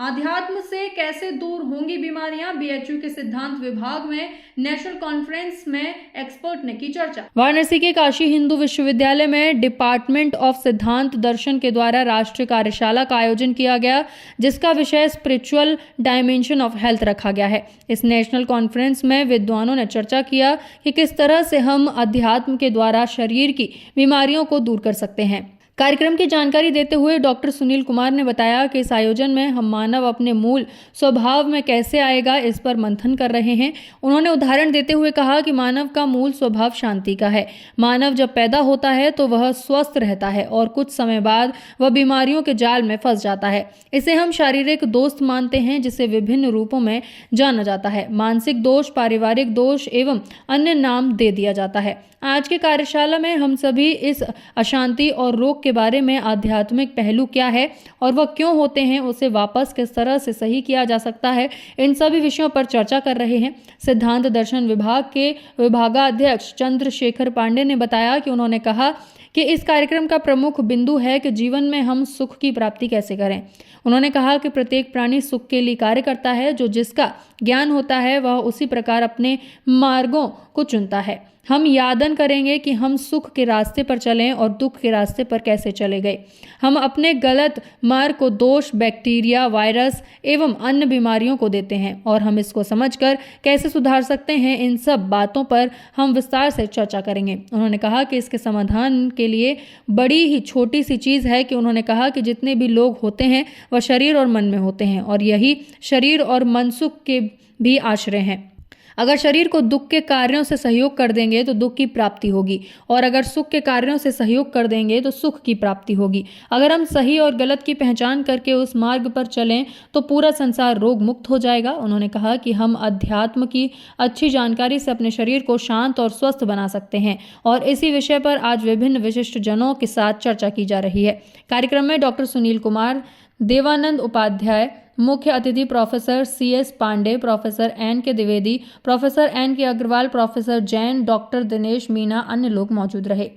आध्यात्म से कैसे दूर होंगी बीमारियां, बीएचयू के सिद्धांत विभाग में नेशनल कॉन्फ्रेंस में एक्सपर्ट ने की चर्चा। वाराणसी के काशी हिंदू विश्वविद्यालय में डिपार्टमेंट ऑफ सिद्धांत दर्शन के द्वारा राष्ट्रीय कार्यशाला का आयोजन किया गया, जिसका विषय स्पिरिचुअल डायमेंशन ऑफ हेल्थ रखा गया है। इस नेशनल कॉन्फ्रेंस में विद्वानों ने चर्चा किया कि किस तरह से हम अध्यात्म के द्वारा शरीर की बीमारियों को दूर कर सकते हैं। कार्यक्रम की जानकारी देते हुए डॉक्टर सुनील कुमार ने बताया कि इस आयोजन में हम मानव अपने मूल स्वभाव में कैसे आएगा, इस पर मंथन कर रहे हैं। उन्होंने उदाहरण देते हुए कहा कि मानव का मूल स्वभाव शांति का है। मानव जब पैदा होता है तो वह स्वस्थ रहता है और कुछ समय बाद वह बीमारियों के जाल में फंस जाता है। इसे हम शारीरिक दोष मानते हैं, जिसे विभिन्न रूपों में जाना जाता है। मानसिक दोष, पारिवारिक दोष एवं अन्य नाम दे दिया जाता है। आज की कार्यशाला में हम सभी इस अशांति और रोग के बारे में आध्यात्मिक पहलू क्या है और वह क्यों होते हैं, उसे वापस किस तरह से सही किया जा सकता है, इन सभी विषयों पर चर्चा कर रहे हैं। सिद्धांत दर्शन विभाग के विभागाध्यक्ष चंद्रशेखर पांडे ने बताया कि उन्होंने कहा कि इस कार्यक्रम का प्रमुख बिंदु है कि जीवन में हम सुख की प्राप्ति कैसे करें। उन्होंने कहा कि प्रत्येक प्राणी सुख के लिए कार्य करता है। जो जिसका ज्ञान होता है वह उसी प्रकार अपने मार्गों को चुनता है। हम यादन करेंगे कि हम सुख के रास्ते पर चलें और दुख के रास्ते पर कैसे चले गए। हम अपने गलत मार्ग को दोष बैक्टीरिया, वायरस एवं अन्य बीमारियों को देते हैं और हम इसको समझकर कैसे सुधार सकते हैं, इन सब बातों पर हम विस्तार से चर्चा करेंगे। उन्होंने कहा कि इसके समाधान के लिए बड़ी ही छोटी सी चीज़ है कि उन्होंने कहा कि जितने भी लोग होते हैं वह शरीर और मन में होते हैं और यही शरीर और मन सुख के भी आश्रय हैं। अगर शरीर को दुख के कार्यों से सहयोग कर देंगे तो दुख की प्राप्ति होगी और अगर सुख के कार्यों से सहयोग कर देंगे तो सुख की प्राप्ति होगी। अगर हम सही और गलत की पहचान करके उस मार्ग पर चलें तो पूरा संसार रोग मुक्त हो जाएगा। उन्होंने कहा कि हम अध्यात्म की अच्छी जानकारी से अपने शरीर को शांत और स्वस्थ बना सकते हैं और इसी विषय पर आज विभिन्न विशिष्ट जनों के साथ चर्चा की जा रही है। कार्यक्रम में डॉक्टर सुनील कुमार, देवानंद उपाध्याय, मुख्य अतिथि professor CS Pandey, professor NK Dwivedi, professor NK Agarwal, professor Jain, doctor Dinesh Meena, अन्य लोग मौजूद रहे।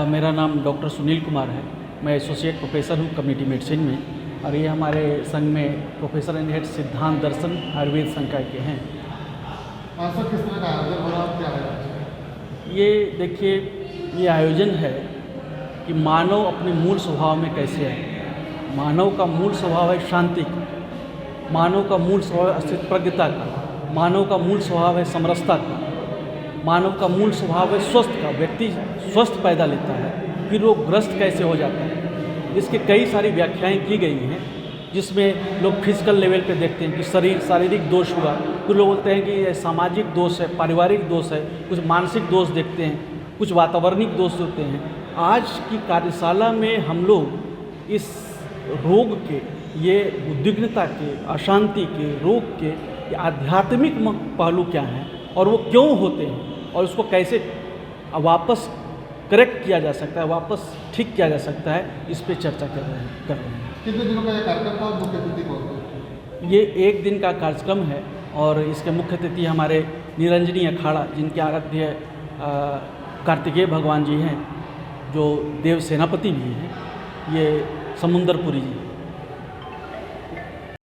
मेरा नाम डॉक्टर सुनील कुमार है। मैं एसोसिएट प्रोफेसर हूँ कम्युनिटी मेडिसिन में और ये हमारे संघ में प्रोफेसर इन हेड सिद्धांत दर्शन आयुर्वेद संकाय के हैं। सर, किस तरह का आयोजन हो रहा है, क्या है? ये देखिए, ये आयोजन है कि मानव अपने मूल स्वभाव में कैसे है। मानव का मूल स्वभाव है शांति का, मानव का मूल स्वभाव है अस्तित्वज्ञता का, मानव का मूल स्वभाव है समरसता का, मानव का मूल स्वभाव है स्वस्थ का। व्यक्ति स्वस्थ पैदा लेता है फिर रोगग्रस्त कैसे हो जाता है। इसके कई सारी व्याख्याएं की गई हैं जिसमें लोग फिजिकल लेवल पे देखते हैं कि शारीरिक दोष हुआ, कुछ लोग बोलते हैं कि ये सामाजिक दोष है, पारिवारिक दोष है, कुछ मानसिक दोष देखते हैं, कुछ वातावरणिक दोष होते हैं। आज की कार्यशाला में हम लोग इस रोग के, ये उद्विग्नता के, अशांति के, रोग के ये आध्यात्मिक पहलू क्या हैं और वो क्यों होते हैं और उसको कैसे वापस करेक्ट किया जा सकता है, वापस ठीक किया जा सकता है, इस पे चर्चा कर रहे हैं। कितने दिनों का ये कार्यक्रम था और मुख्य अतिथि कौन? ये 1 दिन का कार्यक्रम है और इसके मुख्य अतिथि हमारे निरंजनी अखाड़ा, जिनके आराध्य कार्तिकेय भगवान जी हैं, जो देव सेनापति भी हैं, ये समुंदरपुरी जी।